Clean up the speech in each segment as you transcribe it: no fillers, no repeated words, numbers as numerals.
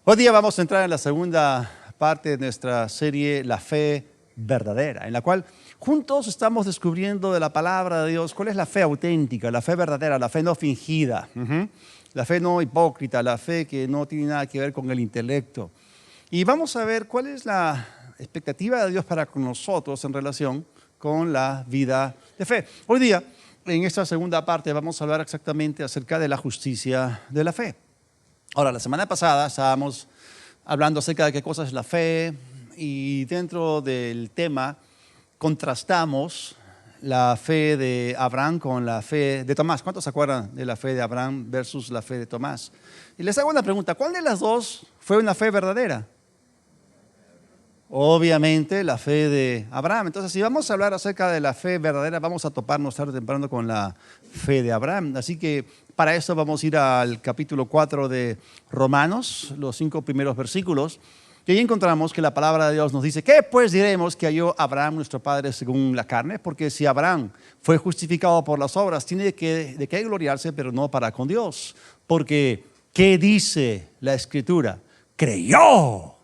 Hoy día vamos a entrar en la segunda parte de nuestra serie La Fe Verdadera, en la cual juntos estamos descubriendo de la palabra de Dios cuál es la fe auténtica, la fe verdadera, la fe no fingida, la fe no hipócrita, la fe que no tiene nada que ver con el intelecto. Y vamos a ver cuál es la expectativa de Dios para con nosotros en relación con la vida de fe. Hoy día, en esta segunda parte, vamos a hablar exactamente acerca de la justicia de la fe. Ahora, la semana pasada estábamos hablando acerca de qué cosa es la fe y dentro del tema contrastamos la fe de Abraham con la fe de Tomás. ¿Cuántos se acuerdan de la fe de Abraham versus la fe de Tomás? Y les hago una pregunta, ¿cuál de las dos fue una fe verdadera? Obviamente la fe de Abraham. Entonces, si vamos a hablar acerca de la fe verdadera, vamos a toparnos tarde o temprano con la fe de Abraham. Así que para eso vamos a ir al capítulo 4 de Romanos, los 5 primeros versículos. Y ahí encontramos que la palabra de Dios nos dice, ¿qué pues diremos que halló Abraham nuestro padre según la carne? Porque si Abraham fue justificado por las obras, tiene de qué gloriarse, pero no para con Dios. Porque, ¿qué dice la Escritura? Creyó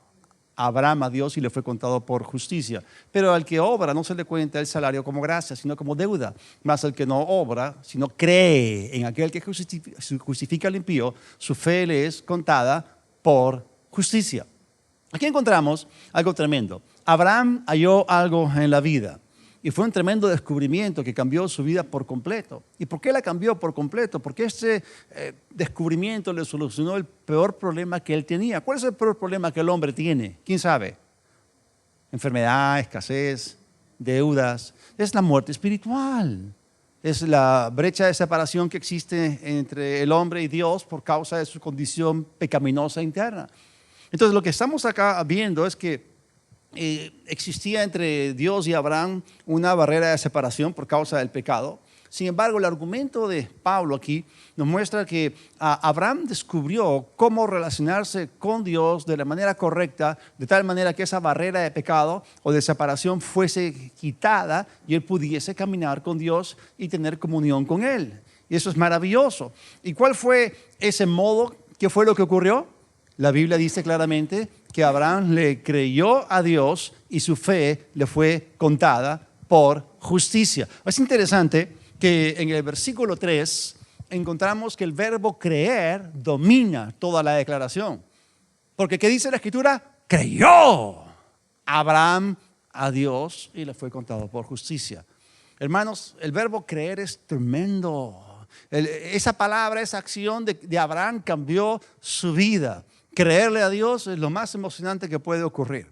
Abraham a Dios y le fue contado por justicia. Pero al que obra no se le cuenta el salario como gracia, sino como deuda. Más al que no obra, sino cree en aquel que justifica al impío, su fe le es contada por justicia. Aquí encontramos algo tremendo. Abraham halló algo en la vida. Y fue un tremendo descubrimiento que cambió su vida por completo. ¿Y por qué la cambió por completo? Porque este descubrimiento le solucionó el peor problema que él tenía. ¿Cuál es el peor problema que el hombre tiene? ¿Quién sabe? Enfermedad, escasez, deudas. Es la muerte espiritual. Es la brecha de separación que existe entre el hombre y Dios por causa de su condición pecaminosa interna. Entonces lo que estamos acá viendo es que existía entre Dios y Abraham una barrera de separación por causa del pecado. Sin embargo, el argumento de Pablo aquí nos muestra que Abraham descubrió cómo relacionarse con Dios de la manera correcta, de tal manera que esa barrera de pecado o de separación fuese quitada y él pudiese caminar con Dios y tener comunión con Él. Y eso es maravilloso. ¿Y cuál fue ese modo? ¿Qué fue lo que ocurrió? La Biblia dice claramente que Abraham le creyó a Dios y su fe le fue contada por justicia. Es interesante que en el versículo 3 encontramos que el verbo creer domina toda la declaración. Porque ¿qué dice la Escritura? Creyó Abraham a Dios y le fue contado por justicia. Hermanos, el verbo creer es tremendo. Esa palabra, esa acción de Abraham cambió su vida. Creerle a Dios es lo más emocionante que puede ocurrir.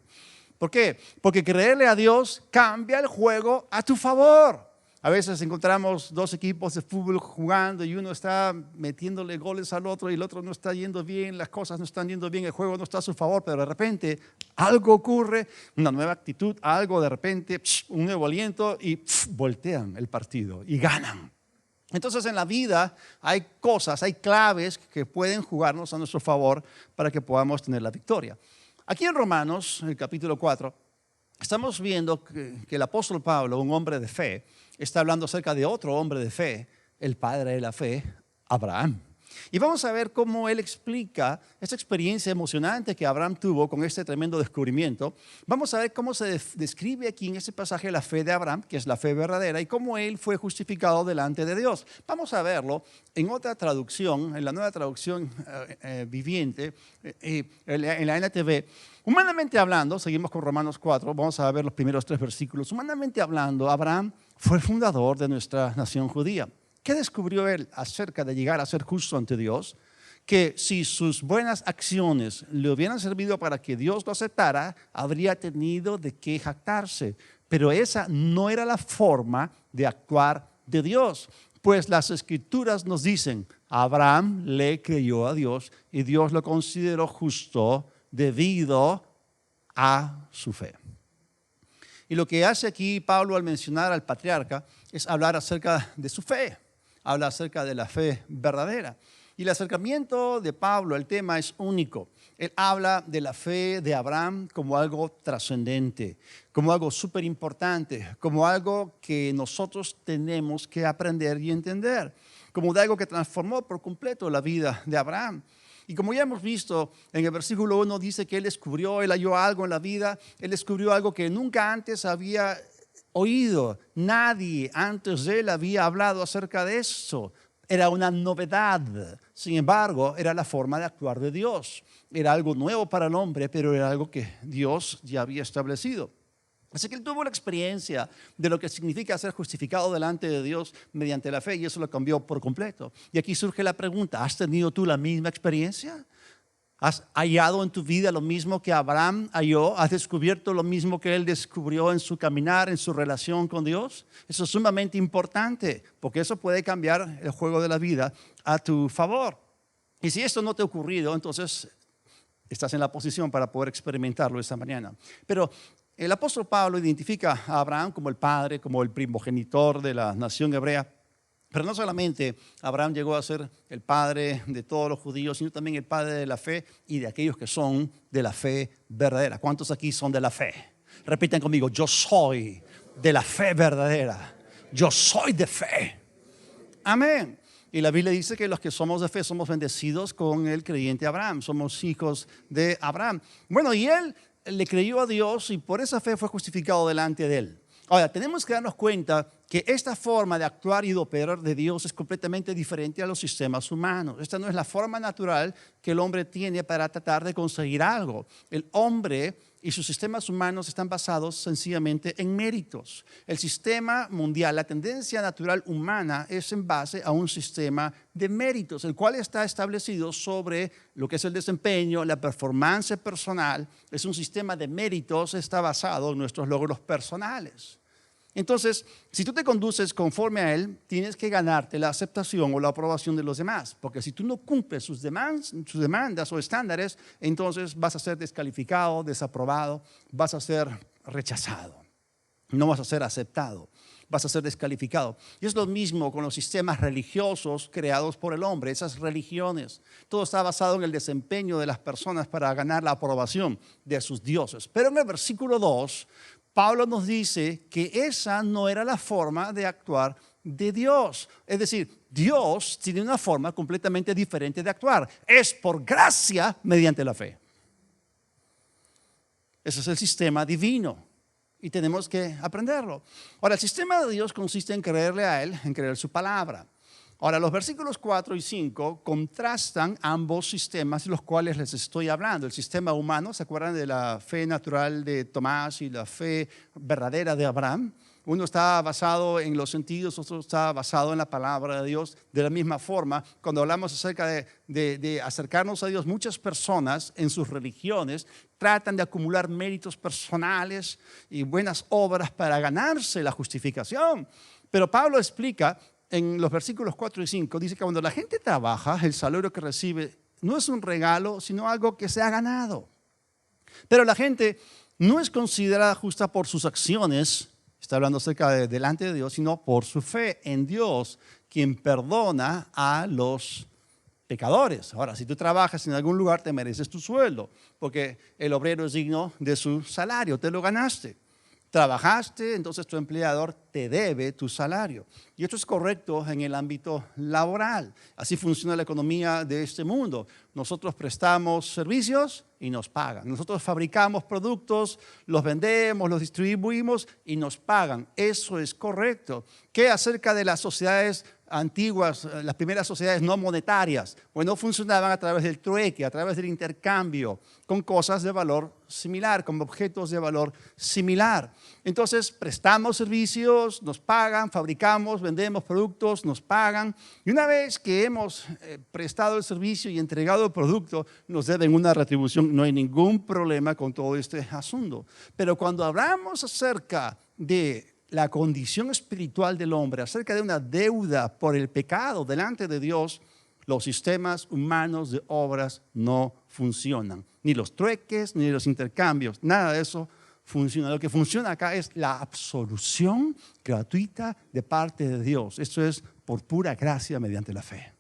¿Por qué? Porque creerle a Dios cambia el juego a tu favor. A veces encontramos dos equipos de fútbol jugando y uno está metiéndole goles al otro y el otro no está yendo bien, las cosas no están yendo bien, el juego no está a su favor, pero de repente algo ocurre, una nueva actitud, algo de repente, un nuevo aliento y voltean el partido y ganan. Entonces en la vida hay cosas, hay claves que pueden jugarnos a nuestro favor para que podamos tener la victoria. Aquí en Romanos, en el capítulo 4, estamos viendo que el apóstol Pablo, un hombre de fe, está hablando acerca de otro hombre de fe, el padre de la fe, Abraham. Y vamos a ver cómo él explica esta experiencia emocionante que Abraham tuvo con este tremendo descubrimiento. Vamos a ver cómo se describe aquí en este pasaje la fe de Abraham, que es la fe verdadera, y cómo él fue justificado delante de Dios. Vamos a verlo en otra traducción, en la nueva traducción viviente, en la NTV. Humanamente hablando, seguimos con Romanos 4, vamos a ver los primeros 3 versículos. Humanamente hablando, Abraham fue el fundador de nuestra nación judía. ¿Qué descubrió él acerca de llegar a ser justo ante Dios? Que si sus buenas acciones le hubieran servido para que Dios lo aceptara, habría tenido de qué jactarse. Pero esa no era la forma de actuar de Dios. Pues las Escrituras nos dicen, Abraham le creyó a Dios y Dios lo consideró justo debido a su fe. Y lo que hace aquí Pablo al mencionar al patriarca es hablar acerca de su fe. Habla acerca de la fe verdadera. Y el acercamiento de Pablo al tema es único. Él habla de la fe de Abraham como algo trascendente, como algo súper importante, como algo que nosotros tenemos que aprender y entender, como de algo que transformó por completo la vida de Abraham. Y como ya hemos visto, en el versículo 1 dice que él descubrió, él halló algo en la vida, él descubrió algo que nunca antes había oído. Nadie antes de él había hablado acerca de eso. Era una novedad. Sin embargo, era la forma de actuar de Dios. Era algo nuevo para el hombre, pero era algo que Dios ya había establecido. Así que él tuvo la experiencia de lo que significa ser justificado delante de Dios mediante la fe y eso lo cambió por completo. Y aquí surge la pregunta, ¿has tenido tú la misma experiencia? ¿Has hallado en tu vida lo mismo que Abraham halló? ¿Has descubierto lo mismo que él descubrió en su caminar, en su relación con Dios? Eso es sumamente importante porque eso puede cambiar el juego de la vida a tu favor. Y si esto no te ha ocurrido, entonces estás en la posición para poder experimentarlo esta mañana. Pero el apóstol Pablo identifica a Abraham como el padre, como el primogenitor de la nación hebrea. Pero no solamente Abraham llegó a ser el padre de todos los judíos, sino también el padre de la fe y de aquellos que son de la fe verdadera. ¿Cuántos aquí son de la fe? Repiten conmigo, yo soy de la fe verdadera. Yo soy de fe. Amén. Y la Biblia dice que los que somos de fe somos bendecidos con el creyente Abraham. Somos hijos de Abraham. Bueno, y él le creyó a Dios y por esa fe fue justificado delante de él. Ahora, tenemos que darnos cuenta que esta forma de actuar y de operar de Dios es completamente diferente a los sistemas humanos. Esta no es la forma natural que el hombre tiene para tratar de conseguir algo. El hombre y sus sistemas humanos están basados sencillamente en méritos. El sistema mundial, la tendencia natural humana es en base a un sistema de méritos, el cual está establecido sobre lo que es el desempeño, la performance personal. Es un sistema de méritos, está basado en nuestros logros personales. Entonces, si tú te conduces conforme a él, tienes que ganarte la aceptación o la aprobación de los demás, porque si tú no cumples sus demandas o estándares, entonces vas a ser descalificado, desaprobado, vas a ser rechazado, no vas a ser aceptado, vas a ser descalificado. Y es lo mismo con los sistemas religiosos creados por el hombre, esas religiones. Todo está basado en el desempeño de las personas para ganar la aprobación de sus dioses. Pero en el versículo 2, Pablo nos dice que esa no era la forma de actuar de Dios. Es decir, Dios tiene una forma completamente diferente de actuar. Es por gracia mediante la fe. Ese es el sistema divino y tenemos que aprenderlo. Ahora, el sistema de Dios consiste en creerle a Él, en creer su palabra. Ahora, los versículos 4 y 5 contrastan ambos sistemas de los cuales les estoy hablando. El sistema humano, ¿se acuerdan de la fe natural de Tomás y la fe verdadera de Abraham? Uno está basado en los sentidos, otro está basado en la palabra de Dios. De la misma forma, cuando hablamos acerca de acercarnos a Dios, muchas personas en sus religiones tratan de acumular méritos personales y buenas obras para ganarse la justificación. Pero Pablo explica en los versículos 4 y 5, dice que cuando la gente trabaja, el salario que recibe no es un regalo, sino algo que se ha ganado. Pero la gente no es considerada justa por sus acciones, está hablando acerca de delante de Dios, sino por su fe en Dios, quien perdona a los pecadores. Ahora, si tú trabajas en algún lugar, te mereces tu sueldo, porque el obrero es digno de su salario, te lo ganaste. Trabajaste, entonces tu empleador te debe tu salario. Y esto es correcto en el ámbito laboral. Así funciona la economía de este mundo. Nosotros prestamos servicios y nos pagan. Nosotros fabricamos productos, los vendemos, los distribuimos y nos pagan. Eso es correcto. ¿Qué acerca de las sociedades antiguas, las primeras sociedades no monetarias? Bueno, funcionaban a través del trueque, a través del intercambio, con cosas de valor similar, con objetos de valor similar. Entonces, prestamos servicios, nos pagan, fabricamos, vendemos productos, nos pagan. Y una vez que hemos prestado el servicio y entregado el producto, nos deben una retribución. No hay ningún problema con todo este asunto. Pero cuando hablamos acerca de la condición espiritual del hombre, acerca de una deuda por el pecado delante de Dios, los sistemas humanos de obras no funcionan. Ni los trueques, ni los intercambios, nada de eso funciona. Lo que funciona acá es la absolución gratuita de parte de Dios. Esto es por pura gracia mediante la fe.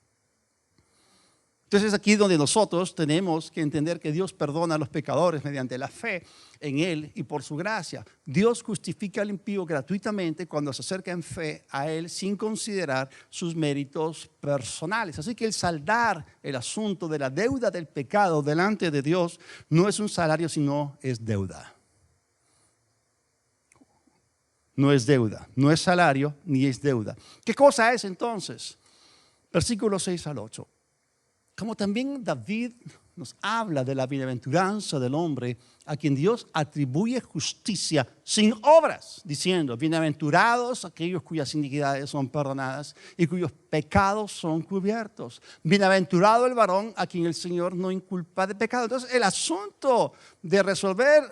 Entonces es aquí donde nosotros tenemos que entender que Dios perdona a los pecadores mediante la fe en Él y por su gracia. Dios justifica al impío gratuitamente cuando se acerca en fe a Él sin considerar sus méritos personales. Así que el saldar el asunto de la deuda del pecado delante de Dios no es un salario, sino es deuda. No es deuda, no es salario ni es deuda. ¿Qué cosa es entonces? Versículos 6 al 8. Como también David nos habla de la bienaventuranza del hombre a quien Dios atribuye justicia sin obras, diciendo, bienaventurados aquellos cuyas iniquidades son perdonadas y cuyos pecados son cubiertos. Bienaventurado el varón a quien el Señor no inculpa de pecado. Entonces, el asunto de resolver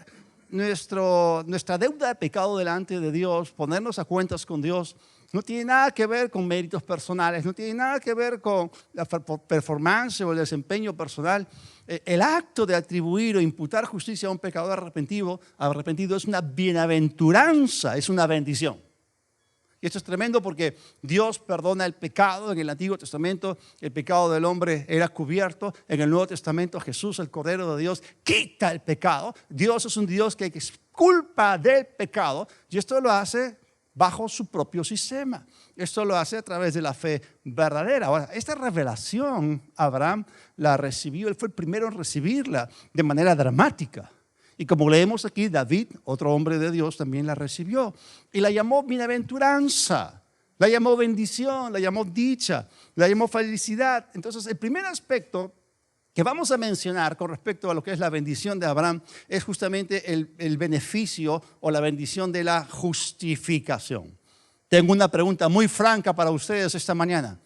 nuestra deuda de pecado delante de Dios, ponernos a cuentas con Dios, no tiene nada que ver con méritos personales, no tiene nada que ver con la performance o el desempeño personal. El acto de atribuir o imputar justicia a un pecador arrepentido es una bienaventuranza, es una bendición. Y esto es tremendo porque Dios perdona el pecado. En el Antiguo Testamento el pecado del hombre era cubierto. En el Nuevo Testamento Jesús, el Cordero de Dios, quita el pecado. Dios es un Dios que exculpa del pecado y esto lo hace bajo su propio sistema. Esto lo hace a través de la fe verdadera. Ahora, esta revelación Abraham la recibió, él fue el primero en recibirla de manera dramática. Y como leemos aquí, David, otro hombre de Dios, también la recibió. Y la llamó bienaventuranza, la llamó bendición, la llamó dicha, la llamó felicidad. Entonces, el primer aspecto que vamos a mencionar con respecto a lo que es la bendición de Abraham es justamente el beneficio o la bendición de la justificación. Tengo una pregunta muy franca para ustedes esta mañana.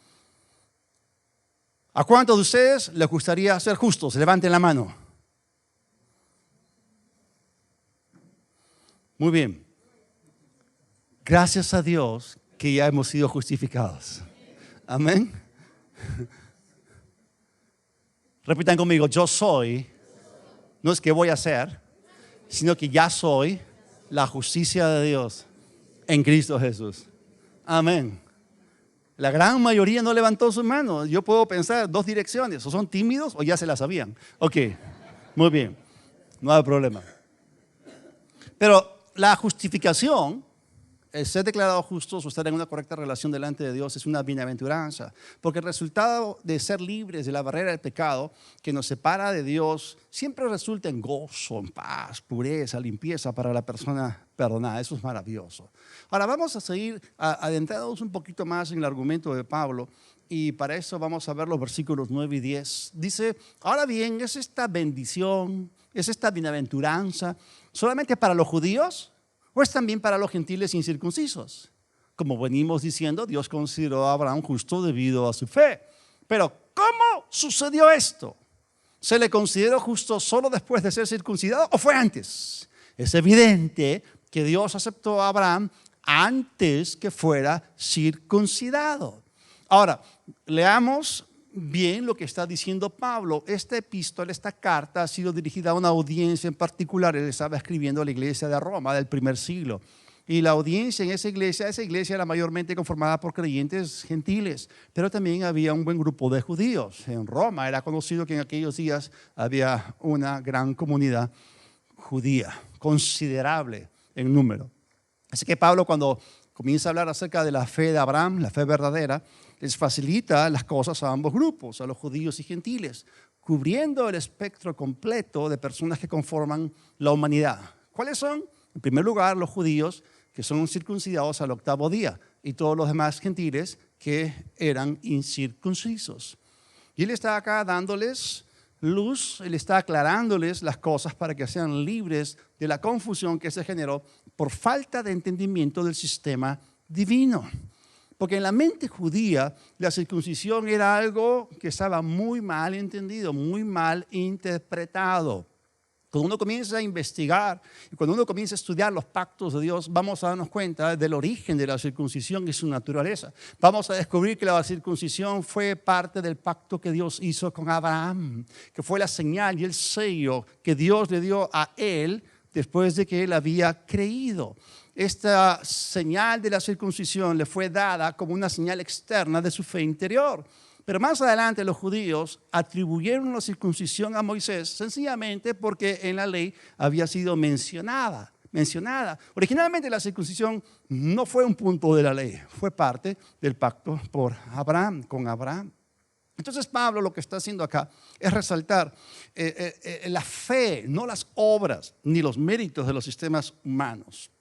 ¿A cuántos de ustedes les gustaría ser justos? Levanten la mano. Muy bien. Gracias a Dios que ya hemos sido justificados. Amén. Repitan conmigo, yo soy, no es que voy a ser, sino que ya soy la justicia de Dios en Cristo Jesús. Amén. La gran mayoría no levantó su mano. Yo puedo pensar dos direcciones, o son tímidos o ya se la sabían. Ok, muy bien, no hay problema. Pero la justificación, el ser declarado justos o estar en una correcta relación delante de Dios es una bienaventuranza, porque el resultado de ser libres de la barrera del pecado que nos separa de Dios siempre resulta en gozo, en paz, pureza, limpieza para la persona perdonada. Eso es maravilloso. Ahora vamos a seguir adentrándonos un poquito más en el argumento de Pablo y para eso vamos a ver los versículos 9 y 10. Dice, ahora bien, ¿es esta bendición, es esta bienaventuranza solamente para los judíos? ¿O es también para los gentiles incircuncisos? Como venimos diciendo, Dios consideró a Abraham justo debido a su fe. Pero, ¿cómo sucedió esto? ¿Se le consideró justo solo después de ser circuncidado o fue antes? Es evidente que Dios aceptó a Abraham antes que fuera circuncidado. Ahora, leamos bien lo que está diciendo Pablo. Esta epístola, esta carta ha sido dirigida a una audiencia en particular. Él estaba escribiendo a la iglesia de Roma del primer siglo. Y la audiencia en esa iglesia era mayormente conformada por creyentes gentiles, pero también había un buen grupo de judíos. En Roma era conocido que en aquellos días había una gran comunidad judía, considerable en número. Así que Pablo, cuando comienza a hablar acerca de la fe de Abraham, la fe verdadera, les facilita las cosas a ambos grupos, a los judíos y gentiles, cubriendo el espectro completo de personas que conforman la humanidad. ¿Cuáles son? En primer lugar, los judíos que son circuncidados al 8º día y todos los demás gentiles que eran incircuncisos. Y él está acá dándoles luz, él está aclarándoles las cosas para que sean libres de la confusión que se generó por falta de entendimiento del sistema divino. Porque en la mente judía la circuncisión era algo que estaba muy mal entendido, muy mal interpretado. Cuando uno comienza a investigar y cuando uno comienza a estudiar los pactos de Dios, vamos a darnos cuenta del origen de la circuncisión y su naturaleza. Vamos a descubrir que la circuncisión fue parte del pacto que Dios hizo con Abraham, que fue la señal y el sello que Dios le dio a él después de que él había creído. Esta señal de la circuncisión le fue dada como una señal externa de su fe interior. Pero más adelante los judíos atribuyeron la circuncisión a Moisés sencillamente porque en la ley había sido mencionada. Originalmente la circuncisión no fue un punto de la ley, fue parte del pacto con Abraham. Entonces Pablo lo que está haciendo acá es resaltar la fe, no las obras ni los méritos de los sistemas humanos.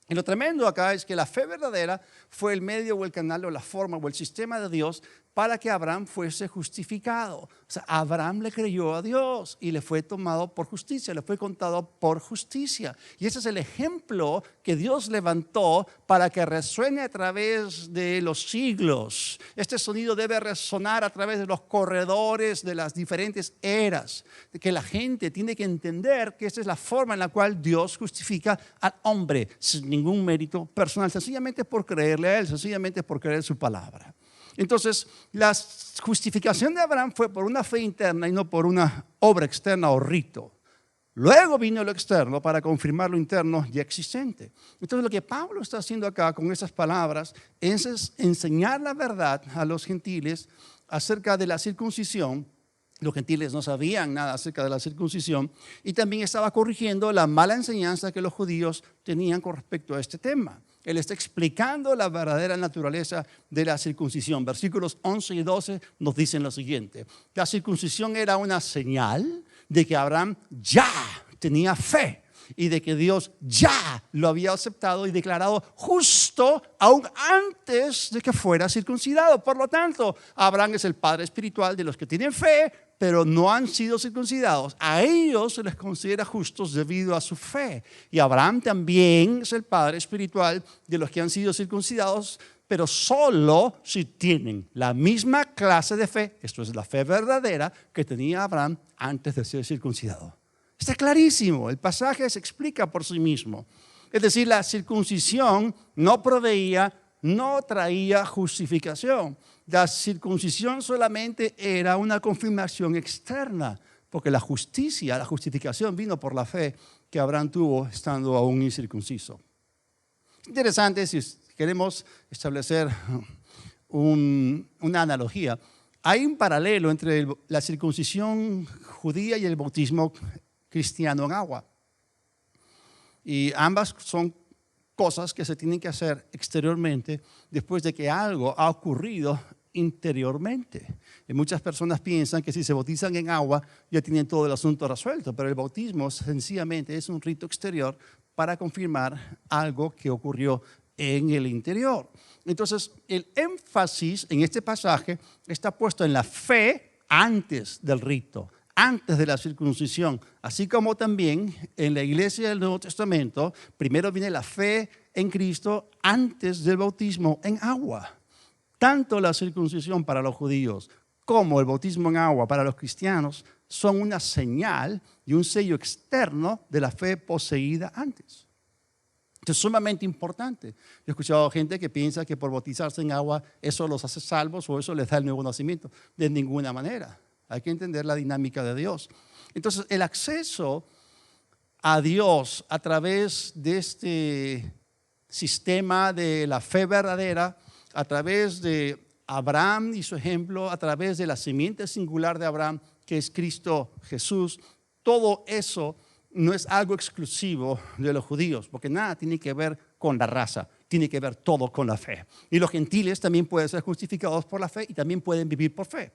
Y lo tremendo acá es que la fe verdadera fue el medio o el canal o la forma o el sistema de Dios para que Abraham fuese justificado. O sea, Abraham le creyó a Dios y le fue tomado por justicia, le fue contado por justicia. Y ese es el ejemplo que Dios levantó para que resuene a través de los siglos. Este sonido debe resonar a través de los corredores de las diferentes eras, de que la gente tiene que entender que esta es la forma en la cual Dios justifica al hombre sin ningún mérito personal, sencillamente por creerle a Él, sencillamente por creer su palabra. Entonces, la justificación de Abraham fue por una fe interna y no por una obra externa o rito. Luego vino lo externo para confirmar lo interno ya existente. Entonces, lo que Pablo está haciendo acá con esas palabras es enseñar la verdad a los gentiles acerca de la circuncisión. Los gentiles no sabían nada acerca de la circuncisión y también estaba corrigiendo la mala enseñanza que los judíos tenían con respecto a este tema. Él está explicando la verdadera naturaleza de la circuncisión. Versículos 11 y 12 nos dicen lo siguiente. La circuncisión era una señal de que Abraham ya tenía fe y de que Dios ya lo había aceptado y declarado justo aún antes de que fuera circuncidado. Por lo tanto, Abraham es el padre espiritual de los que tienen fe, pero no han sido circuncidados. A ellos se les considera justos debido a su fe. Y Abraham también es el padre espiritual de los que han sido circuncidados, pero solo si tienen la misma clase de fe, esto es la fe verdadera, que tenía Abraham antes de ser circuncidado. Está clarísimo, el pasaje se explica por sí mismo. Es decir, la circuncisión no traía justificación. La circuncisión solamente era una confirmación externa, porque la justificación vino por la fe que Abraham tuvo estando aún incircunciso. Interesante, si queremos establecer una analogía, hay un paralelo entre la circuncisión judía y el bautismo cristiano en agua. Y ambas son cosas que se tienen que hacer exteriormente después de que algo ha ocurrido interiormente. Y muchas personas piensan que si se bautizan en agua ya tienen todo el asunto resuelto, pero el bautismo sencillamente es un rito exterior para confirmar algo que ocurrió en el interior. Entonces, el énfasis en este pasaje está puesto en la fe antes del rito, antes de la circuncisión, así como también en la iglesia del Nuevo Testamento, primero viene la fe en Cristo antes del bautismo en agua. Tanto la circuncisión para los judíos como el bautismo en agua para los cristianos son una señal y un sello externo de la fe poseída antes. Esto es sumamente importante. Yo he escuchado gente que piensa que por bautizarse en agua eso los hace salvos o eso les da el nuevo nacimiento. De ninguna manera. Hay que entender la dinámica de Dios. Entonces, el acceso a Dios a través de este sistema de la fe verdadera, a través de Abraham y su ejemplo, a través de la simiente singular de Abraham, que es Cristo Jesús, todo eso no es algo exclusivo de los judíos, porque nada tiene que ver con la raza, tiene que ver todo con la fe. Y los gentiles también pueden ser justificados por la fe y también pueden vivir por fe.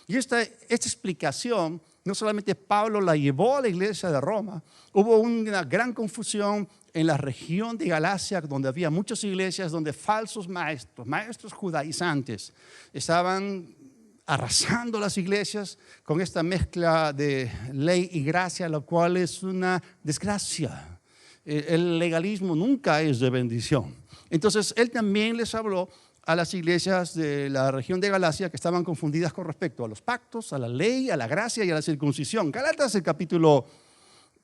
Y esta explicación, no solamente Pablo la llevó a la iglesia de Roma, hubo una gran confusión en la región de Galacia, donde había muchas iglesias, donde falsos maestros judaizantes, estaban arrasando las iglesias con esta mezcla de ley y gracia, lo cual es una desgracia. El legalismo nunca es de bendición. Entonces, él también les habló a las iglesias de la región de Galacia que estaban confundidas con respecto a los pactos, a la ley, a la gracia y a la circuncisión. Gálatas, el capítulo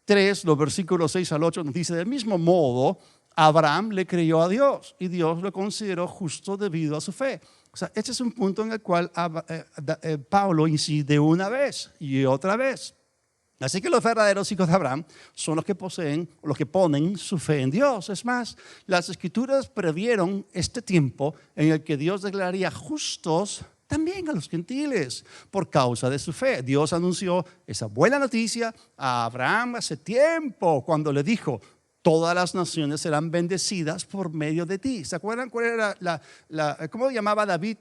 3, los versículos 6 al 8, nos dice: del mismo modo, Abraham le creyó a Dios y Dios lo consideró justo debido a su fe. O sea, este es un punto en el cual Pablo incide una vez y otra vez. Así que los verdaderos hijos de Abraham son los que ponen su fe en Dios. Es más, las Escrituras previeron este tiempo en el que Dios declararía justos también a los gentiles, por causa de su fe. Dios anunció esa buena noticia a Abraham hace tiempo, cuando le dijo: todas las naciones serán bendecidas por medio de ti. ¿Se acuerdan cuál era cómo llamaba David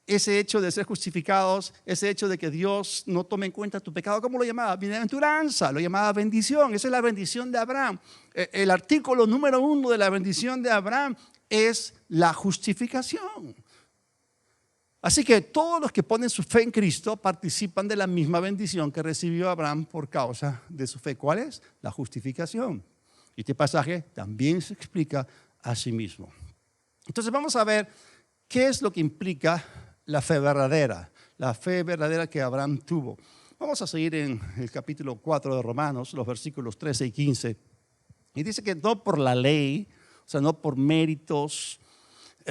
ese hecho de ser justificados, ese hecho de que Dios no tome en cuenta tu pecado? ¿Cómo lo llamaba? Bienaventuranza, lo llamaba bendición. Esa es la bendición de Abraham. El artículo número 1 de la bendición de Abraham es la justificación. Así que todos los que ponen su fe en Cristo participan de la misma bendición que recibió Abraham por causa de su fe. ¿Cuál es? La justificación. Y este pasaje también se explica a sí mismo. Entonces vamos a ver qué es lo que implica la fe verdadera que Abraham tuvo. Vamos a seguir en el capítulo 4 de Romanos, los versículos 13 y 15. Y dice que no por la ley, o sea, no por méritos,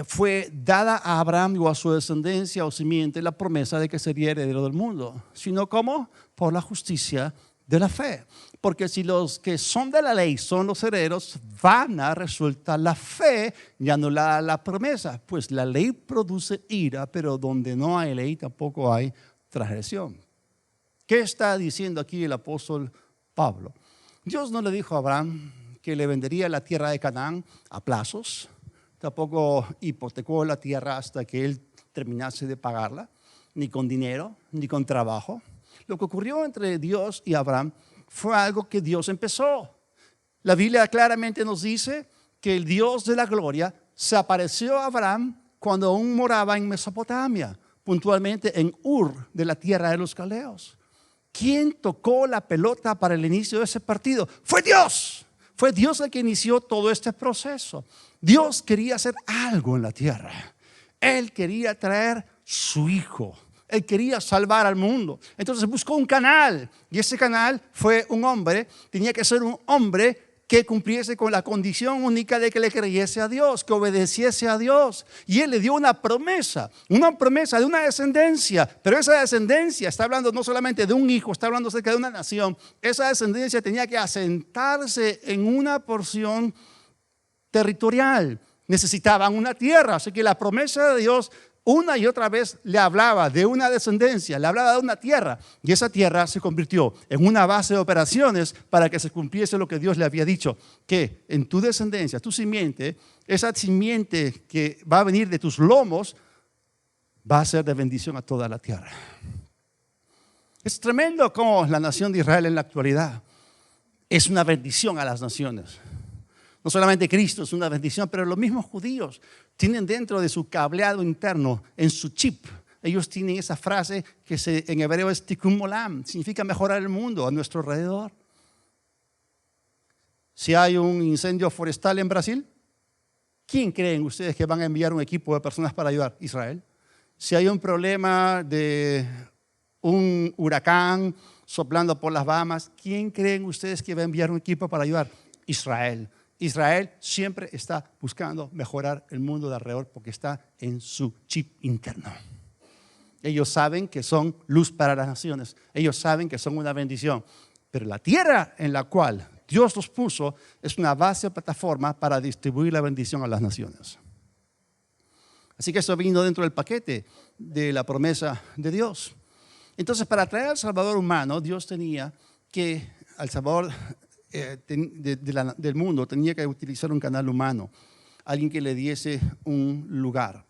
fue dada a Abraham o a su descendencia o simiente la promesa de que sería heredero del mundo, sino como por la justicia de la fe. Porque si los que son de la ley son los herederos, vana resulta la fe y anulada la promesa. Pues la ley produce ira, pero donde no hay ley tampoco hay transgresión. ¿Qué está diciendo aquí el apóstol Pablo? Dios no le dijo a Abraham que le vendería la tierra de Canaán a plazos. Tampoco hipotecó la tierra hasta que él terminase de pagarla, ni con dinero, ni con trabajo. Lo que ocurrió entre Dios y Abraham fue algo que Dios empezó. La Biblia claramente nos dice que el Dios de la gloria se apareció a Abraham cuando aún moraba en Mesopotamia, puntualmente en Ur de la tierra de los caldeos. ¿Quién tocó la pelota para el inicio de ese partido? Fue Dios. Fue Dios el que inició todo este proceso. Dios quería hacer algo en la tierra. Él quería traer su hijo. Él quería salvar al mundo. Entonces buscó un canal. Y ese canal fue un hombre. Tenía que ser un hombre que cumpliese con la condición única de que le creyese a Dios, que obedeciese a Dios. Y Él le dio una promesa de una descendencia. Pero esa descendencia, está hablando no solamente de un hijo, está hablando acerca de una nación. Esa descendencia tenía que asentarse en una porción territorial. Necesitaban una tierra. Así que la promesa de Dios una y otra vez le hablaba de una descendencia, le hablaba de una tierra, y esa tierra se convirtió en una base de operaciones para que se cumpliese lo que Dios le había dicho, que en tu descendencia, tu simiente, esa simiente que va a venir de tus lomos, va a ser de bendición a toda la tierra. Es tremendo cómo la nación de Israel en la actualidad es una bendición a las naciones. No solamente Cristo es una bendición, pero los mismos judíos tienen dentro de su cableado interno, en su chip, ellos tienen esa frase que en hebreo es tikkun olam, significa mejorar el mundo a nuestro alrededor. Si hay un incendio forestal en Brasil, ¿quién creen ustedes que van a enviar un equipo de personas para ayudar? Israel. Si hay un problema de un huracán soplando por las Bahamas, ¿quién creen ustedes que va a enviar un equipo para ayudar? Israel. Israel siempre está buscando mejorar el mundo de alrededor porque está en su chip interno. Ellos saben que son luz para las naciones. Ellos saben que son una bendición. Pero la tierra en la cual Dios los puso es una base o plataforma para distribuir la bendición a las naciones. Así que eso vino dentro del paquete de la promesa de Dios. Entonces, para traer al Salvador humano, Dios tenía que, al Salvador del mundo, tenía que utilizar un canal humano, alguien que le diese un lugar.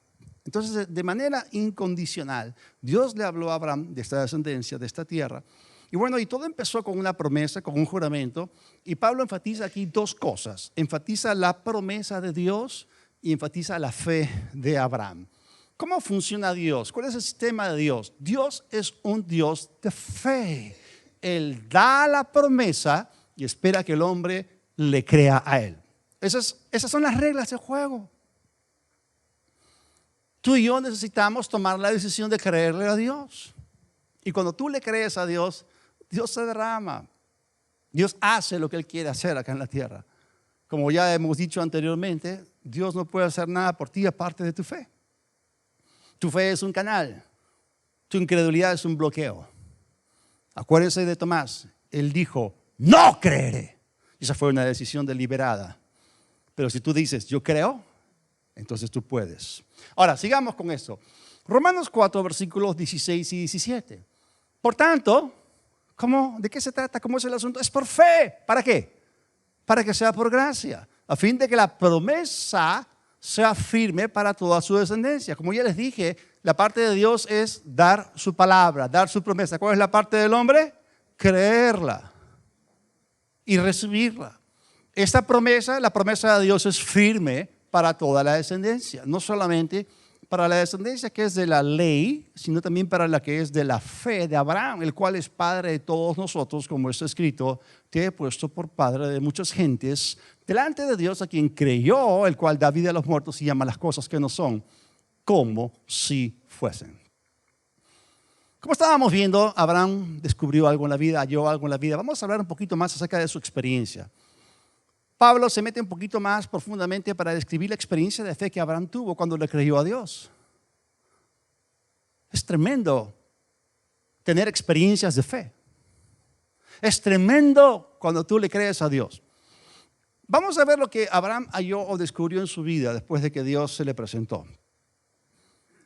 Entonces, de manera incondicional, Dios le habló a Abraham de esta descendencia, de esta tierra. Y bueno, y todo empezó con una promesa, con un juramento. Y Pablo enfatiza aquí dos cosas. Enfatiza la promesa de Dios y enfatiza la fe de Abraham. ¿Cómo funciona Dios? ¿Cuál es el sistema de Dios? Dios es un Dios de fe. Él da la promesa y espera que el hombre le crea a él. Esas son las reglas del juego. Tú y yo necesitamos tomar la decisión de creerle a Dios. Y cuando tú le crees a Dios, Dios se derrama. Dios hace lo que Él quiere hacer acá en la tierra. Como ya hemos dicho anteriormente, Dios no puede hacer nada por ti aparte de tu fe. Tu fe es un canal. Tu incredulidad es un bloqueo. Acuérdense de Tomás. Él dijo, no creeré. Esa fue una decisión deliberada. Pero si tú dices, yo creo, entonces tú puedes. Ahora, sigamos con esto. Romanos 4, versículos 16 y 17. Por tanto, ¿de qué se trata? ¿Cómo es el asunto? Es por fe. ¿Para qué? Para que sea por gracia, a fin de que la promesa sea firme para toda su descendencia. Como ya les dije, la parte de Dios es dar su palabra, dar su promesa. ¿Cuál es la parte del hombre? Creerla y recibirla. Esta promesa, la promesa de Dios es firme para toda la descendencia, no solamente para la descendencia que es de la ley, sino también para la que es de la fe de Abraham, el cual es padre de todos nosotros, como está escrito, te he puesto por padre de muchas gentes, delante de Dios a quien creyó, el cual da vida a los muertos y llama las cosas que no son, como si fuesen. Como estábamos viendo, Abraham descubrió algo en la vida, halló algo en la vida. Vamos a hablar un poquito más acerca de su experiencia. Pablo se mete un poquito más profundamente para describir la experiencia de fe que Abraham tuvo cuando le creyó a Dios. Es tremendo tener experiencias de fe. Es tremendo cuando tú le crees a Dios. Vamos a ver lo que Abraham halló o descubrió en su vida después de que Dios se le presentó.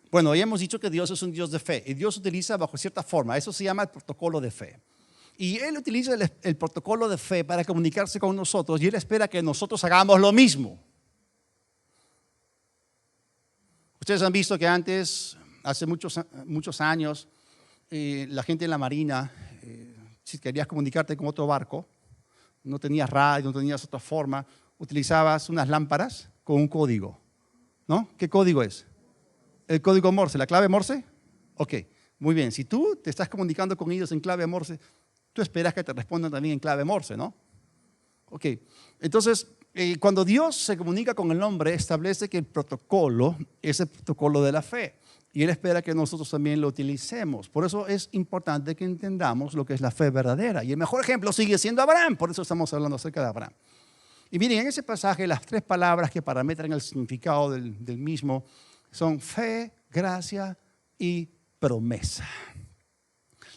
Bueno, ya hemos dicho que Dios es un Dios de fe y Dios utiliza bajo cierta forma. Eso se llama el protocolo de fe. Y Él utiliza el protocolo de fe para comunicarse con nosotros y Él espera que nosotros hagamos lo mismo. Ustedes han visto que antes, hace muchos años, la gente en la marina, si querías comunicarte con otro barco, no tenías radio, no tenías otra forma, utilizabas unas lámparas con un código, ¿no? ¿Qué código es? El código Morse, ¿la clave Morse? Ok, muy bien. Si tú te estás comunicando con ellos en clave Morse, tú esperas que te respondan también en clave Morse, ¿no? Ok, entonces, cuando Dios se comunica con el hombre, establece que el protocolo es el protocolo de la fe. Y Él espera que nosotros también lo utilicemos. Por eso es importante que entendamos lo que es la fe verdadera. Y el mejor ejemplo sigue siendo Abraham. Por eso estamos hablando acerca de Abraham. Y miren, en ese pasaje, las tres palabras que parametran el significado del mismo son fe, gracia y promesa.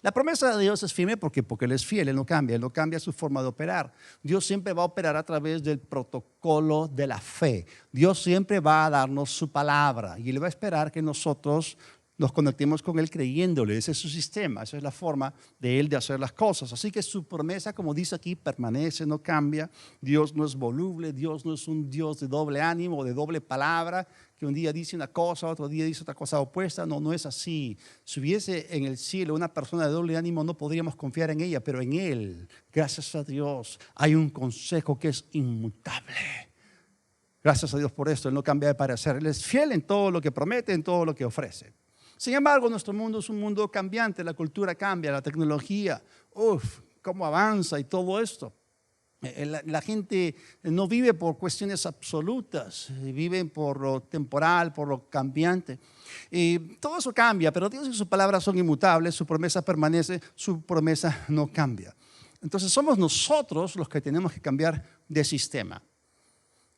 La promesa de Dios es firme porque Él es fiel, Él no cambia su forma de operar. Dios siempre va a operar a través del protocolo de la fe. Dios siempre va a darnos su palabra y Él va a esperar que nosotros nos conectemos con Él creyéndole. Ese es su sistema, esa es la forma de Él de hacer las cosas. Así que su promesa, como dice aquí, permanece, no cambia. Dios no es voluble, Dios no es un Dios de doble ánimo, de doble palabra, que un día dice una cosa, otro día dice otra cosa opuesta. No, no es así. Si hubiese en el cielo una persona de doble ánimo, no podríamos confiar en ella, pero en Él, gracias a Dios, hay un consejo que es inmutable. Gracias a Dios por esto, Él no cambia de parecer. Él es fiel en todo lo que promete, en todo lo que ofrece. Sin embargo, nuestro mundo es un mundo cambiante, la cultura cambia, la tecnología, cómo avanza y todo esto. La gente no vive por cuestiones absolutas, viven por lo temporal, por lo cambiante. Y todo eso cambia, pero Dios y su palabra son inmutables, su promesa permanece, su promesa no cambia. Entonces somos nosotros los que tenemos que cambiar de sistema.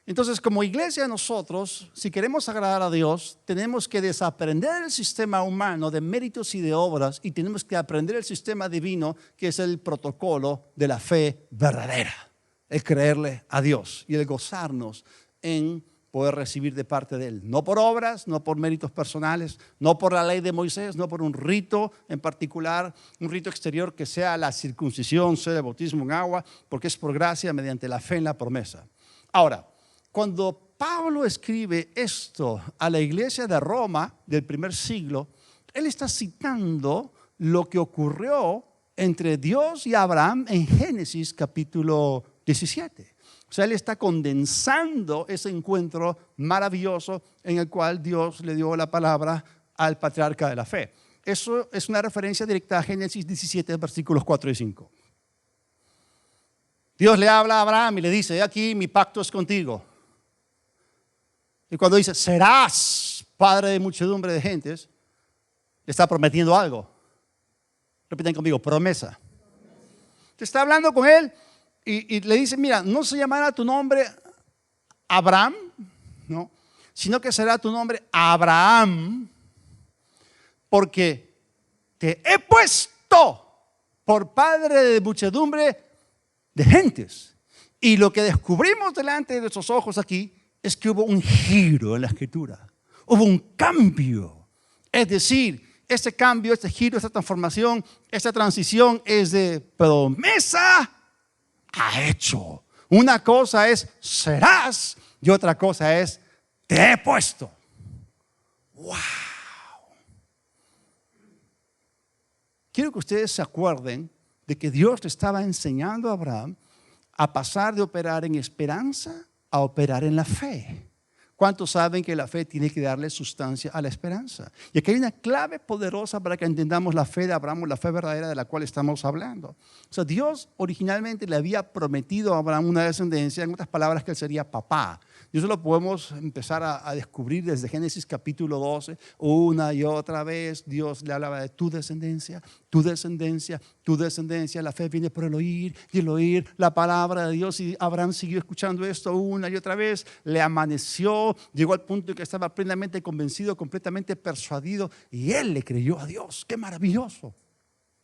Entonces, como iglesia nosotros, si queremos agradar a Dios, tenemos que desaprender el sistema humano de méritos y de obras y tenemos que aprender el sistema divino, que es el protocolo de la fe verdadera, el creerle a Dios y el gozarnos en poder recibir de parte de Él. No por obras, no por méritos personales, no por la ley de Moisés, no por un rito en particular, un rito exterior que sea la circuncisión, sea el bautismo en agua, porque es por gracia mediante la fe en la promesa. Ahora, cuando Pablo escribe esto a la iglesia de Roma del primer siglo, él está citando lo que ocurrió entre Dios y Abraham en Génesis capítulo 17. O sea, él está condensando ese encuentro maravilloso en el cual Dios le dio la palabra al patriarca de la fe. Eso es una referencia directa a Génesis 17, versículos 4 y 5. Dios le habla a Abraham y le dice, he aquí mi pacto es contigo. Y cuando dice, serás padre de muchedumbre de gentes, le está prometiendo algo. Repiten conmigo, promesa. Te está hablando con él y le dice, mira, no se llamará tu nombre Abraham, no, sino que será tu nombre Abraham, porque te he puesto por padre de muchedumbre de gentes. Y lo que descubrimos delante de nuestros ojos aquí es que hubo un giro en la escritura, hubo un cambio Es decir, este cambio, este giro, esta transformación, esta transición es de promesa a hecho. Una cosa es serás y otra cosa es te he puesto. ¡Wow! Quiero que ustedes se acuerden de que Dios le estaba enseñando a Abraham a pasar de operar en esperanza a operar en la fe. ¿Cuántos saben que la fe tiene que darle sustancia a la esperanza? Y aquí hay una clave poderosa para que entendamos la fe de Abraham, la fe verdadera de la cual estamos hablando. O sea, Dios originalmente le había prometido a Abraham una descendencia, en otras palabras, que él sería papá. Y eso lo podemos empezar a descubrir desde Génesis capítulo 12. Una y otra vez Dios le hablaba de tu descendencia, tu descendencia, tu descendencia. La fe viene por el oír y el oír la palabra de Dios. Y Abraham siguió escuchando esto una y otra vez. Le amaneció, llegó al punto en que estaba plenamente convencido, completamente persuadido. Y él le creyó a Dios. ¡Qué maravilloso!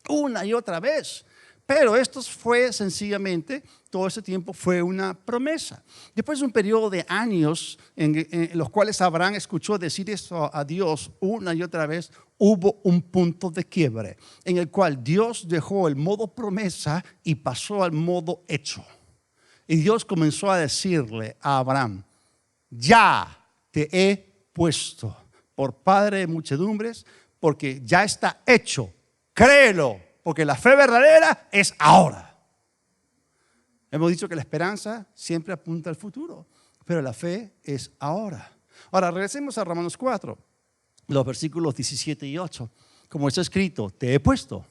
Una y otra vez. Pero esto fue sencillamente, todo ese tiempo fue una promesa. Después de un periodo de años en los cuales Abraham escuchó decir esto a Dios una y otra vez, hubo un punto de quiebre en el cual Dios dejó el modo promesa y pasó al modo hecho. Y Dios comenzó a decirle a Abraham, ya te he puesto por padre de muchedumbres, porque ya está hecho, créelo. Porque la fe verdadera es ahora. Hemos dicho que la esperanza siempre apunta al futuro, pero la fe es ahora. Ahora, regresemos a Romanos 4, los versículos 17 y 8. Como está escrito, te he puesto,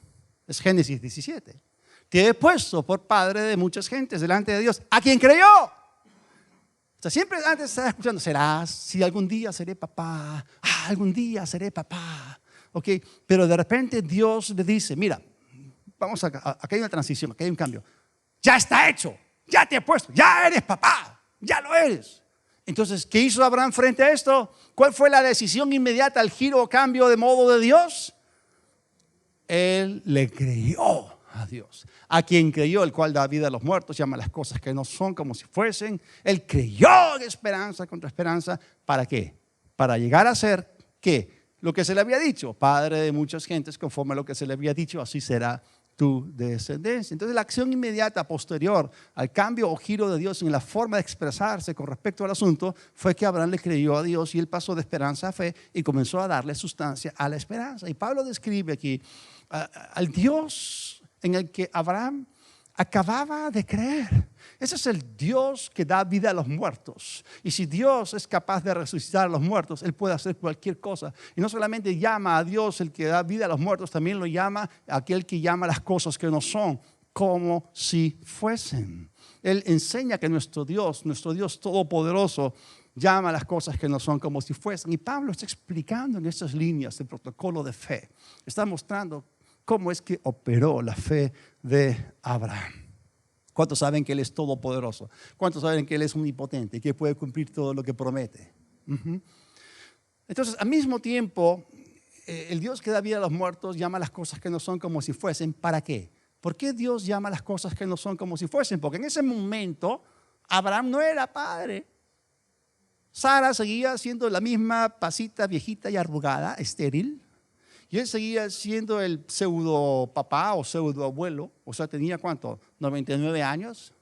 es Génesis 17, te he puesto por padre de muchas gentes delante de Dios, a quien creyó. O sea, siempre antes estaba escuchando, serás, si algún día seré papá, algún día seré papá. Okay. Pero de repente Dios le dice, mira, aquí hay una transición, aquí hay un cambio. Ya está hecho, ya te he puesto, ya eres papá, ya lo eres. Entonces, ¿qué hizo Abraham frente a esto? ¿Cuál fue la decisión inmediata, el giro o cambio de modo de Dios? Él le creyó a Dios. A quien creyó, el cual da vida a los muertos, llama las cosas que no son como si fuesen. Él creyó en esperanza contra esperanza. ¿Para qué? Para llegar a ser, ¿qué? Lo que se le había dicho, padre de muchas gentes, conforme a lo que se le había dicho, así será tu descendencia. Entonces la acción inmediata posterior al cambio o giro de Dios en la forma de expresarse con respecto al asunto fue que Abraham le creyó a Dios y él pasó de esperanza a fe y comenzó a darle sustancia a la esperanza. Y Pablo describe aquí al Dios en el que Abraham acababa de creer. Ese es el Dios que da vida a los muertos. Y si Dios es capaz de resucitar a los muertos, Él puede hacer cualquier cosa. Y no solamente llama a Dios el que da vida a los muertos, también lo llama aquel que llama las cosas que no son, como si fuesen. Él enseña que nuestro Dios todopoderoso, llama las cosas que no son como si fuesen. Y Pablo está explicando en estas líneas el protocolo de fe. Está mostrando cómo es que operó la fe de Abraham. ¿Cuántos saben que Él es todopoderoso? ¿Cuántos saben que Él es omnipotente y que puede cumplir todo lo que promete? Entonces, al mismo tiempo, el Dios que da vida a los muertos llama las cosas que no son como si fuesen. ¿Para qué? ¿Por qué Dios llama las cosas que no son como si fuesen? Porque en ese momento, Abraham no era padre. Sara seguía siendo la misma pasita viejita y arrugada, estéril. Y él seguía siendo el pseudo papá o pseudo abuelo. O sea, tenía ¿cuánto? 99 años.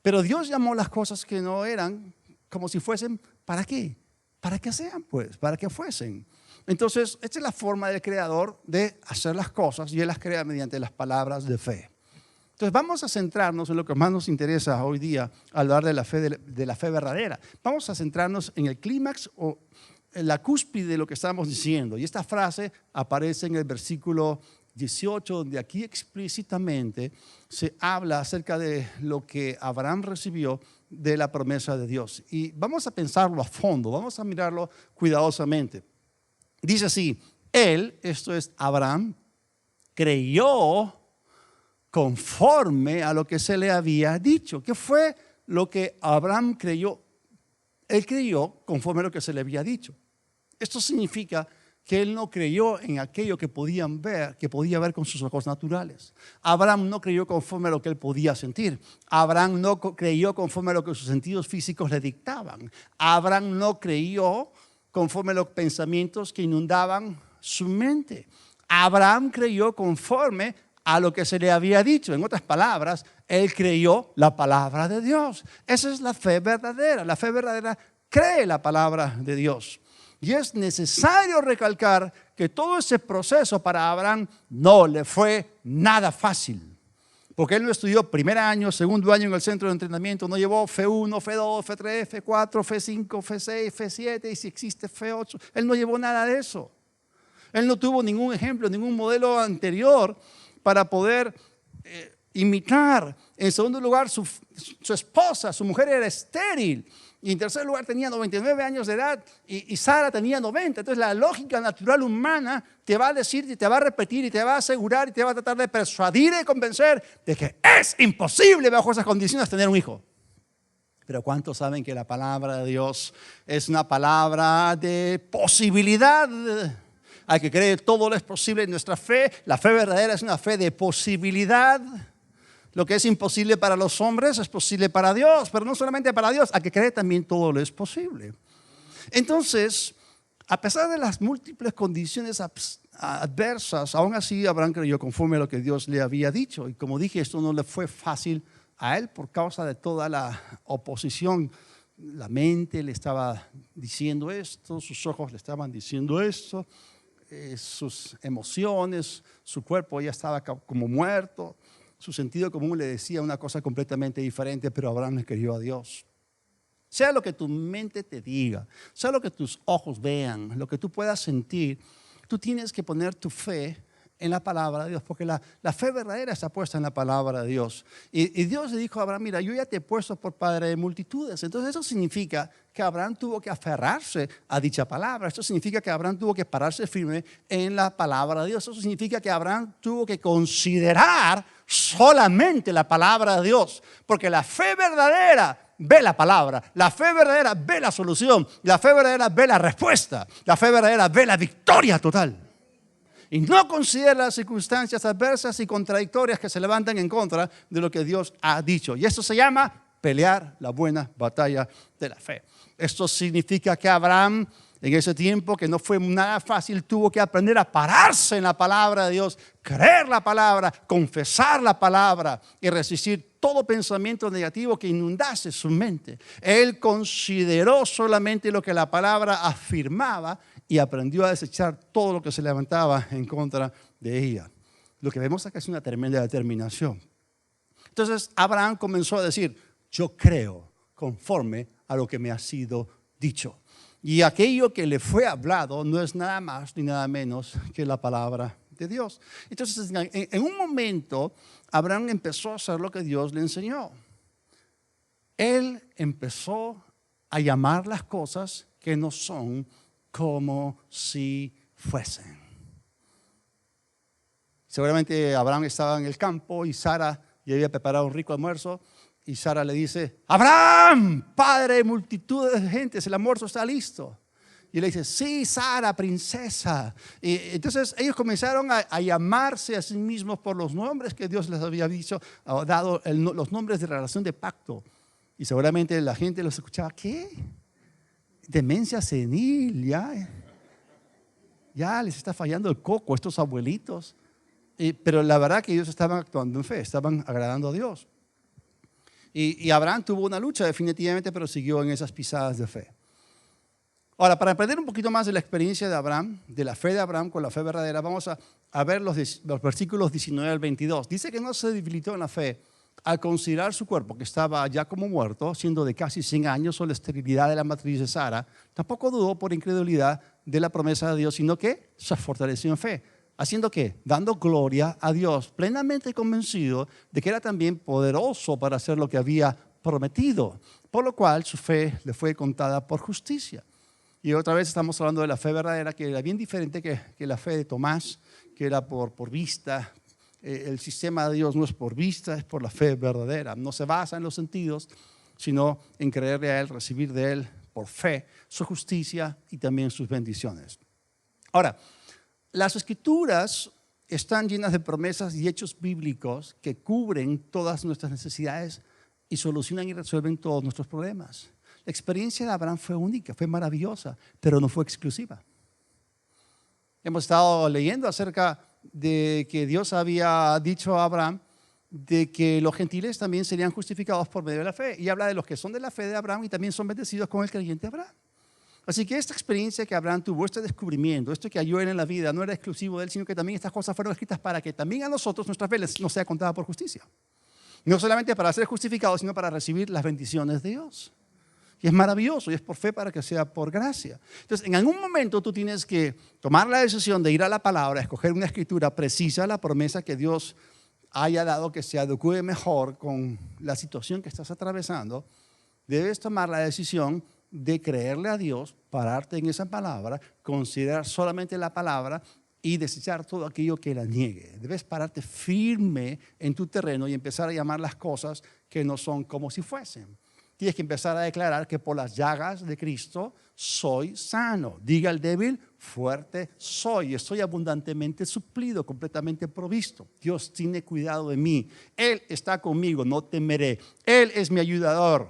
Pero Dios llamó las cosas que no eran como si fuesen, ¿para qué? Para que sean, pues, para que fuesen. Entonces, esta es la forma del Creador de hacer las cosas y Él las crea mediante las palabras de fe. Entonces, vamos a centrarnos en lo que más nos interesa hoy día al hablar de la fe verdadera. Vamos a centrarnos en el clímax o en la cúspide de lo que estamos diciendo. Y esta frase aparece en el versículo 18, donde aquí explícitamente se habla acerca de lo que Abraham recibió de la promesa de Dios. Y vamos a pensarlo a fondo, vamos a mirarlo cuidadosamente. Dice así, él, esto es Abraham, creyó conforme a lo que se le había dicho. ¿Qué fue lo que Abraham creyó? Él creyó conforme a lo que se le había dicho. Esto significa que él no creyó en aquello que podía ver con sus ojos naturales. Abraham no creyó conforme a lo que él podía sentir. Abraham no creyó conforme a lo que sus sentidos físicos le dictaban. Abraham no creyó conforme a los pensamientos que inundaban su mente. Abraham creyó conforme a lo que se le había dicho. En otras palabras, él creyó la palabra de Dios. Esa es la fe verdadera. La fe verdadera cree la palabra de Dios. Y es necesario recalcar que todo ese proceso para Abraham no le fue nada fácil. Porque él no estudió primer año, segundo año en el centro de entrenamiento, no llevó fe 1, fe 2, fe 3, fe 4, fe 5, fe 6, fe 7 y si existe fe 8. Él no llevó nada de eso. Él no tuvo ningún ejemplo, ningún modelo anterior para poder imitar. En segundo lugar, su esposa, su mujer era estéril. Y en tercer lugar tenía 99 años de edad y Sara tenía 90. Entonces la lógica natural humana te va a decir y te va a repetir y te va a asegurar y te va a tratar de persuadir y convencer de que es imposible bajo esas condiciones tener un hijo. Pero ¿cuántos saben que la palabra de Dios es una palabra de posibilidad? Hay que creer que todo lo es posible en nuestra fe. La fe verdadera es una fe de posibilidad. Lo que es imposible para los hombres es posible para Dios, pero no solamente para Dios, hay que creer también todo lo es posible. Entonces, a pesar de las múltiples condiciones adversas, aún así Abraham creyó conforme a lo que Dios le había dicho. Y como dije, esto no le fue fácil a él por causa de toda la oposición. La mente le estaba diciendo esto, sus ojos le estaban diciendo esto, sus emociones, su cuerpo ya estaba como muerto. Su sentido común le decía una cosa completamente diferente, pero Abraham le creyó a Dios. Sea lo que tu mente te diga, sea lo que tus ojos vean, lo que tú puedas sentir, tú tienes que poner tu fe en la palabra de Dios, porque la fe verdadera está puesta en la palabra de Dios. Y Dios le dijo a Abraham, mira, yo ya te he puesto por padre de multitudes. Entonces eso significa que Abraham tuvo que aferrarse a dicha palabra. Esto significa que Abraham tuvo que pararse firme en la palabra de Dios. Eso significa que Abraham tuvo que considerar solamente la palabra de Dios, porque la fe verdadera ve la palabra, la fe verdadera ve la solución, la fe verdadera ve la respuesta, la fe verdadera ve la victoria total. Y no considera las circunstancias adversas y contradictorias que se levantan en contra de lo que Dios ha dicho. Y esto se llama pelear la buena batalla de la fe. Esto significa que Abraham, en ese tiempo que no fue nada fácil, tuvo que aprender a pararse en la palabra de Dios, creer la palabra, confesar la palabra y resistir todo pensamiento negativo que inundase su mente. Él consideró solamente lo que la palabra afirmaba y aprendió a desechar todo lo que se levantaba en contra de ella. Lo que vemos acá es una tremenda determinación. Entonces Abraham comenzó a decir, yo creo conforme a lo que me ha sido dicho. Y aquello que le fue hablado no es nada más ni nada menos que la palabra de Dios. Entonces en un momento Abraham empezó a hacer lo que Dios le enseñó. Él empezó a llamar las cosas que no son como si fuesen. Seguramente Abraham estaba en el campo y Sara ya había preparado un rico almuerzo y Sara le dice, Abraham, padre de multitudes de gentes, el almuerzo está listo. Y le dice, sí, Sara, princesa. Y entonces ellos comenzaron a llamarse a sí mismos por los nombres que Dios les había dicho, dado los nombres de relación de pacto. Y seguramente la gente los escuchaba, ¿qué? Demencia senil, ya les está fallando el coco a estos abuelitos. Pero la verdad que ellos estaban actuando en fe, estaban agradando a Dios. Y Abraham tuvo una lucha definitivamente, pero siguió en esas pisadas de fe. Ahora, para aprender un poquito más de la experiencia de Abraham, de la fe de Abraham con la fe verdadera, vamos a ver los versículos 19 al 22. Dice que no se debilitó en la fe al considerar su cuerpo, que estaba ya como muerto, siendo de casi 100 años, o la esterilidad de la matriz de Sara. Tampoco dudó por incredulidad de la promesa de Dios, sino que se fortaleció en fe. ¿Haciendo qué? Dando gloria a Dios, plenamente convencido de que era también poderoso para hacer lo que había prometido, por lo cual su fe le fue contada por justicia. Y otra vez estamos hablando de la fe verdadera, que era bien diferente que la fe de Tomás, que era por vista. El sistema de Dios no es por vista, es por la fe verdadera. No se basa en los sentidos, sino en creerle a Él, recibir de Él por fe su justicia y también sus bendiciones. Ahora, las Escrituras están llenas de promesas y hechos bíblicos que cubren todas nuestras necesidades y solucionan y resuelven todos nuestros problemas. La experiencia de Abraham fue única, fue maravillosa, pero no fue exclusiva. Hemos estado leyendo acerca de que Dios había dicho a Abraham de que los gentiles también serían justificados por medio de la fe. Y habla de los que son de la fe de Abraham y también son bendecidos con el creyente Abraham. Así que esta experiencia que Abraham tuvo, este descubrimiento, esto que halló en la vida, no era exclusivo de él, sino que también estas cosas fueron escritas para que también a nosotros nuestra fe nos sea contada por justicia. No solamente para ser justificados, sino para recibir las bendiciones de Dios. Y es maravilloso, y es por fe para que sea por gracia. Entonces, en algún momento tú tienes que tomar la decisión de ir a la palabra, escoger una escritura precisa, la promesa que Dios haya dado que se adecue mejor con la situación que estás atravesando. Debes tomar la decisión de creerle a Dios, pararte en esa palabra, considerar solamente la palabra y desechar todo aquello que la niegue. Debes pararte firme en tu terreno y empezar a llamar las cosas que no son como si fuesen. Tienes que empezar a declarar que por las llagas de Cristo soy sano. Diga el débil, fuerte soy. Estoy abundantemente suplido, completamente provisto. Dios tiene cuidado de mí. Él está conmigo, no temeré. Él es mi ayudador.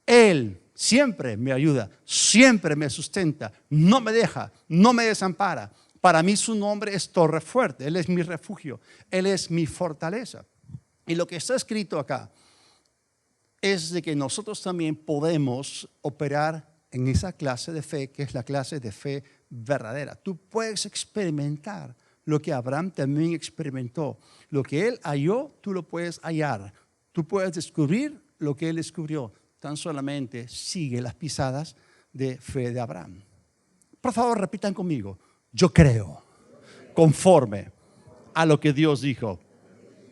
Él siempre me ayuda, siempre me sustenta, no me deja, no me desampara. Para mí su nombre es Torre Fuerte. Él es mi refugio, Él es mi fortaleza. Y lo que está escrito acá es de que nosotros también podemos operar en esa clase de fe, que es la clase de fe verdadera. Tú puedes experimentar lo que Abraham también experimentó. Lo que él halló, tú lo puedes hallar. Tú puedes descubrir lo que él descubrió. Tan solamente sigue las pisadas de fe de Abraham. Por favor, repitan conmigo. Yo creo conforme a lo que Dios dijo.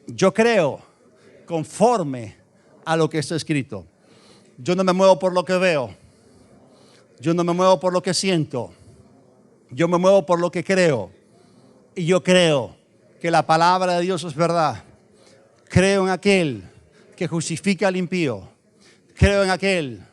Yo creo conforme a lo que está escrito. Yo no me muevo por lo que veo. Yo no me muevo por lo que siento. Yo me muevo por lo que creo. Y yo creo que la palabra de Dios es verdad. Creo en aquel que justifica al impío. Creo en aquel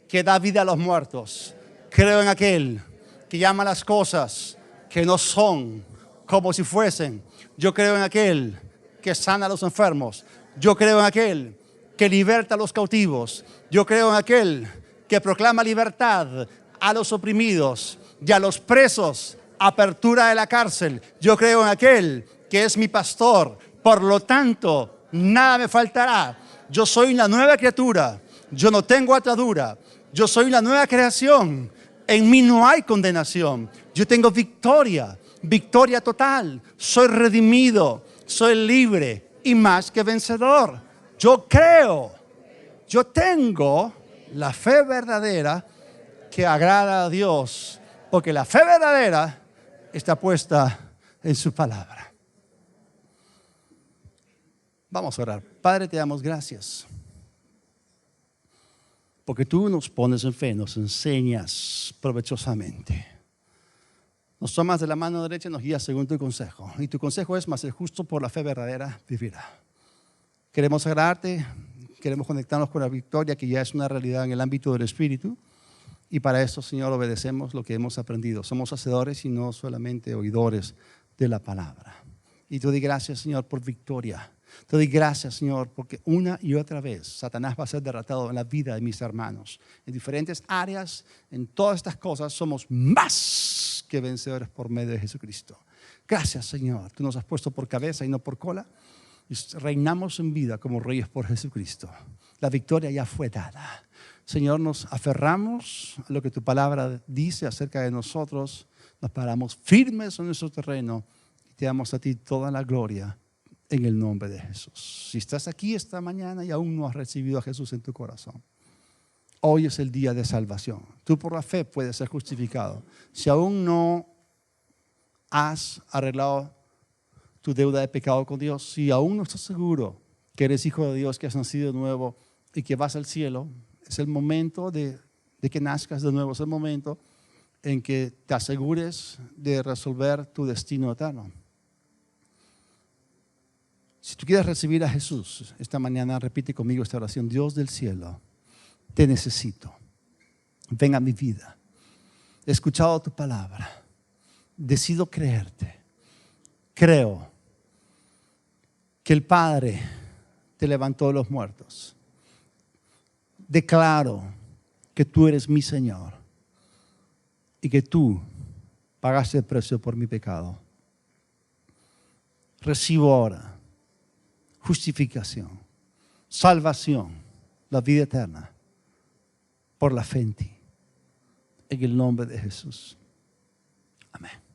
que da vida a los muertos. Creo en aquel que llama las cosas que no son como si fuesen. Yo creo en aquel que sana a los enfermos. Yo creo en aquel que liberta a los cautivos. Yo creo en aquel que proclama libertad a los oprimidos y a los presos, apertura de la cárcel. Yo creo en aquel que es mi pastor. Por lo tanto, nada me faltará. Yo soy una nueva criatura. Yo no tengo atadura. Yo soy la nueva creación. En mí no hay condenación. Yo tengo victoria, victoria total. Soy redimido, soy libre y más que vencedor. Yo creo, yo tengo la fe verdadera que agrada a Dios, porque la fe verdadera está puesta en su palabra. Vamos a orar. Padre, te damos gracias. Porque tú nos pones en fe, nos enseñas provechosamente. Nos tomas de la mano derecha y nos guías según tu consejo. Y tu consejo es: mas el justo por la fe verdadera vivirá. Queremos agradarte, queremos conectarnos con la victoria que ya es una realidad en el ámbito del Espíritu. Y para esto, Señor, obedecemos lo que hemos aprendido. Somos hacedores y no solamente oidores de la palabra. Y te doy gracias, Señor, por victoria. Te doy gracias, Señor, porque una y otra vez Satanás va a ser derrotado en la vida de mis hermanos. En diferentes áreas, en todas estas cosas, somos más que vencedores por medio de Jesucristo. Gracias, Señor. Tú nos has puesto por cabeza y no por cola. Y reinamos en vida como reyes por Jesucristo. La victoria ya fue dada. Señor, nos aferramos a lo que tu palabra dice acerca de nosotros. Nos paramos firmes en nuestro terreno y te damos a ti toda la gloria. En el nombre de Jesús. Si estás aquí esta mañana y aún no has recibido a Jesús en tu corazón, hoy es el día de salvación. Tú por la fe puedes ser justificado. Si aún no has arreglado tu deuda de pecado con Dios, si aún no estás seguro que eres hijo de Dios, que has nacido de nuevo y que vas al cielo, es el momento de que nazcas de nuevo. Es el momento en que te asegures de resolver tu destino eterno. Si tú quieres recibir a Jesús esta mañana, repite conmigo esta oración. Dios del cielo, te necesito. Ven a mi vida. He escuchado tu palabra. Decido creerte. Creo que el Padre te levantó de los muertos. Declaro que tú eres mi Señor y que tú pagaste el precio por mi pecado. Recibo ahora justificación, salvación, la vida eterna por la fe en ti. En el nombre de Jesús. Amén.